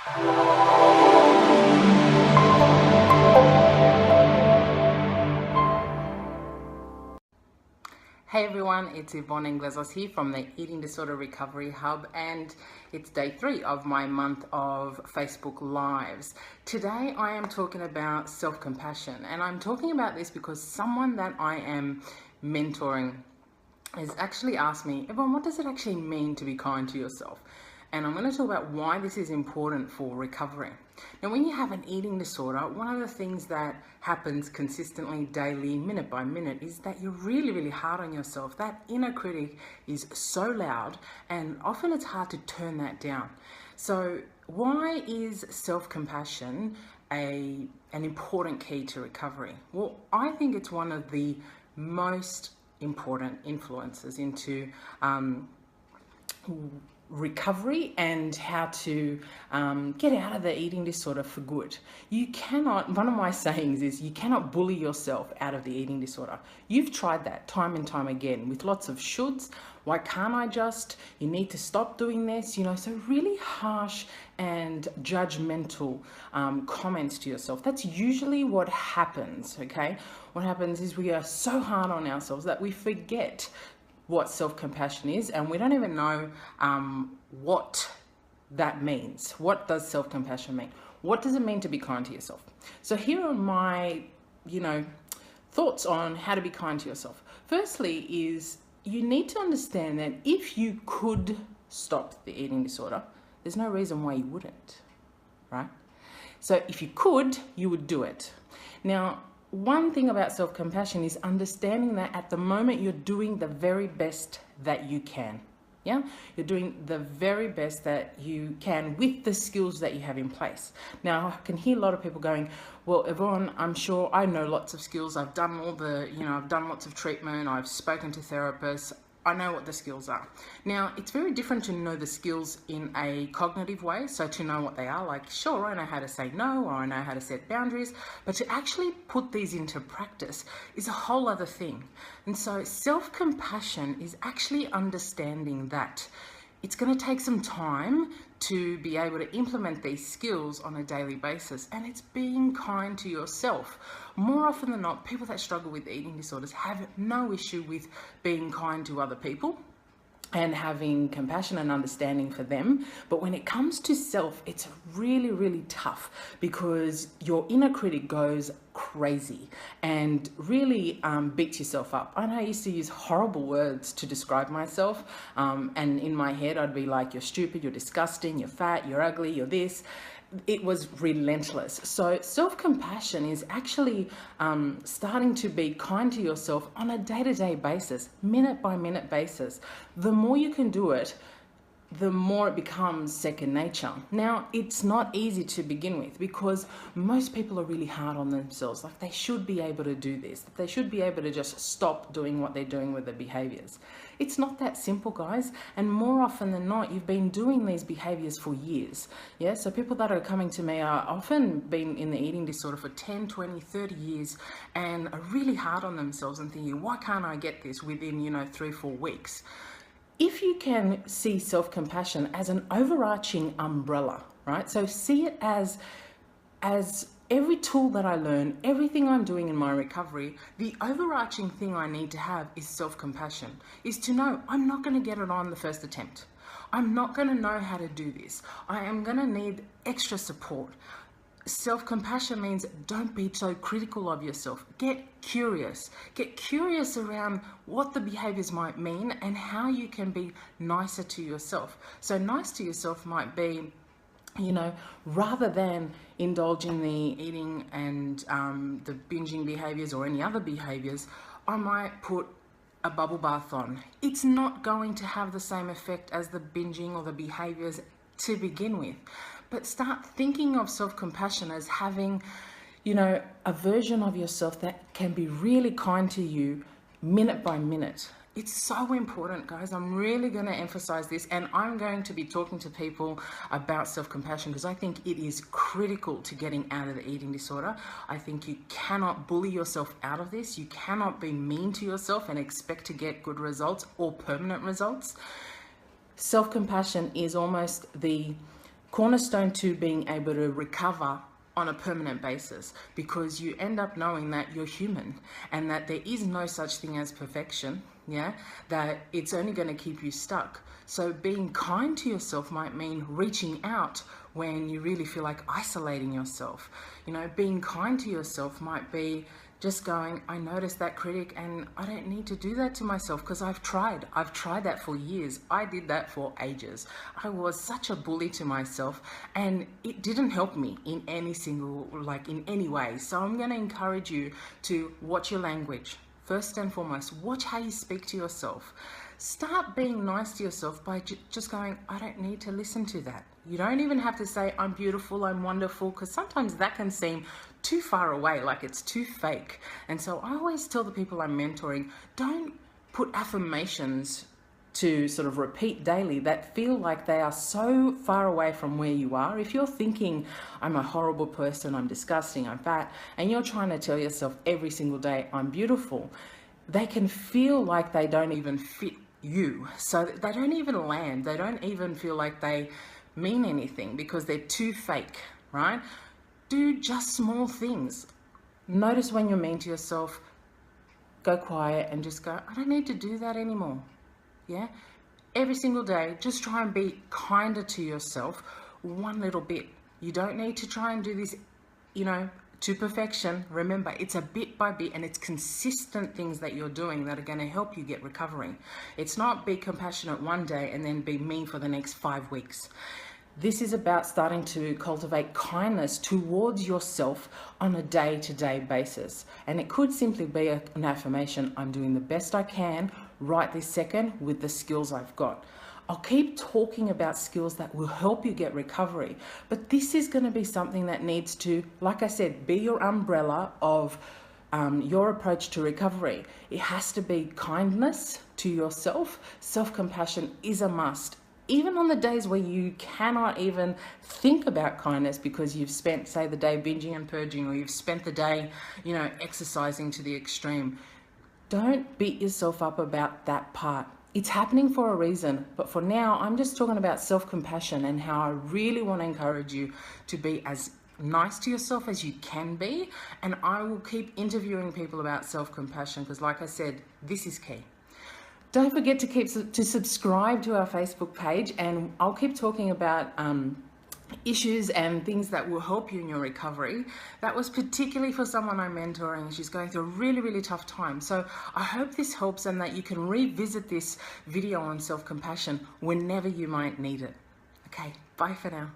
Hey everyone, it's Yvonne Inglesas here from the Eating Disorder Recovery Hub, and it's day 3 of my month of Facebook Lives. Today I am talking about self-compassion, and I'm talking about this because someone that I am mentoring has actually asked me, Yvonne, what does it actually mean to be kind to yourself? And I'm going to talk about why this is important for recovery. Now, when you have an eating disorder, one of the things that happens consistently, daily, minute by minute, is that you're really hard on yourself. That inner critic is so loud, and often it's hard to turn that down. So why is self-compassion an important key to recovery? Well, I think it's one of the most important influences into recovery and how to get out of the eating disorder for good. You cannot, one of my sayings is, you cannot bully yourself out of the eating disorder. You've tried that time and time again with lots of shoulds. Why can't I just? You need to stop doing this, so really harsh and judgmental comments to yourself. That's usually what happens, okay? What happens is we are so hard on ourselves that we forget what self-compassion is, and we don't even know what that means. What does self-compassion mean? What does it mean to be kind to yourself? So here are my, thoughts on how to be kind to yourself. Firstly is you need to understand that if you could stop the eating disorder, there's no reason why you wouldn't, right? So if you could, you would do it. Now, one thing about self-compassion is understanding that at the moment you're doing the very best that you can. Yeah, you're doing the very best that you can with the skills that you have in place. Now, I can hear a lot of people going, well, Yvonne, I'm sure I know lots of skills. I've done I've done lots of treatment. I've spoken to therapists. I know what the skills are. Now, it's very different to know the skills in a cognitive way. So to know what they are, like, sure, I know how to say no, or I know how to set boundaries, but to actually put these into practice is a whole other thing. And so self-compassion is actually understanding that it's going to take some time to be able to implement these skills on a daily basis, and it's being kind to yourself. More often than not, people that struggle with eating disorders have no issue with being kind to other people and having compassion and understanding for them. But when it comes to self, it's really tough because your inner critic goes crazy and really beats yourself up. I know I used to use horrible words to describe myself, and in my head I'd be like, you're stupid, you're disgusting, you're fat, you're ugly, you're this. It was relentless. So self-compassion is actually starting to be kind to yourself on a day-to-day basis, minute by minute basis. The more you can do it, the more it becomes second nature. Now, it's not easy to begin with because most people are really hard on themselves. Like, they should be able to do this. They should be able to just stop doing what they're doing with their behaviors. It's not that simple, guys. And more often than not, you've been doing these behaviors for years. Yeah, so people that are coming to me are often been in the eating disorder for 10, 20, 30 years and are really hard on themselves and thinking, why can't I get this within, 3-4 weeks? If you can see self-compassion as an overarching umbrella, right? So see it as every tool that I learn, everything I'm doing in my recovery, the overarching thing I need to have is self-compassion, is to know I'm not going to get it on the first attempt. I'm not going to know how to do this. I am going to need extra support. Self-compassion means don't be so critical of yourself. Get curious around what the behaviors might mean and how you can be nicer to yourself. So nice to yourself might be, rather than indulging the eating and the binging behaviors or any other behaviors, I might put a bubble bath on. It's not going to have the same effect as the binging or the behaviors to begin with. But start thinking of self-compassion as having, a version of yourself that can be really kind to you minute by minute. It's so important, guys. I'm really going to emphasize this, and I'm going to be talking to people about self-compassion because I think it is critical to getting out of the eating disorder. I think you cannot bully yourself out of this. You cannot be mean to yourself and expect to get good results or permanent results. Self-compassion is almost the cornerstone to being able to recover on a permanent basis, because you end up knowing that you're human and that there is no such thing as perfection, yeah, that it's only going to keep you stuck. So being kind to yourself might mean reaching out when you really feel like isolating yourself. You know, being kind to yourself might be just going, I noticed that critic and I don't need to do that to myself because I've tried that for years. I did that for ages. I was such a bully to myself and it didn't help me in any single, in any way. So I'm going to encourage you to watch your language. First and foremost, watch how you speak to yourself. Start being nice to yourself by just going, I don't need to listen to that. You don't even have to say, I'm beautiful, I'm wonderful, because sometimes that can seem too far away, like it's too fake. And so I always tell the people I'm mentoring, don't put affirmations to sort of repeat daily that feel like they are so far away from where you are. If you're thinking, I'm a horrible person, I'm disgusting, I'm fat, and you're trying to tell yourself every single day, I'm beautiful, they can feel like they don't even fit you. So they don't even land. They don't even feel like they mean anything because they're too fake, right? Do just small things. Notice when you're mean to yourself, go quiet and just go, I don't need to do that anymore. Yeah? Every single day, just try and be kinder to yourself one little bit. You don't need to try and do this, to perfection. Remember, it's a bit by bit and it's consistent things that you're doing that are going to help you get recovery. It's not be compassionate one day and then be mean for the next 5 weeks. This is about starting to cultivate kindness towards yourself on a day-to-day basis. And it could simply be an affirmation, I'm doing the best I can right this second with the skills I've got. I'll keep talking about skills that will help you get recovery, but this is going to be something that needs to, like I said, be your umbrella of your approach to recovery. It has to be kindness to yourself. Self-compassion is a must. Even on the days where you cannot even think about kindness because you've spent, say, the day binging and purging, or you've spent the day, exercising to the extreme. Don't beat yourself up about that part. It's happening for a reason, but for now, I'm just talking about self-compassion and how I really want to encourage you to be as nice to yourself as you can be. And I will keep interviewing people about self-compassion because, like I said, this is key. Don't forget to subscribe to our Facebook page, and I'll keep talking about issues and things that will help you in your recovery. That was particularly for someone I'm mentoring. She's going through a really, really tough time. So I hope this helps and that you can revisit this video on self-compassion whenever you might need it. Okay, bye for now.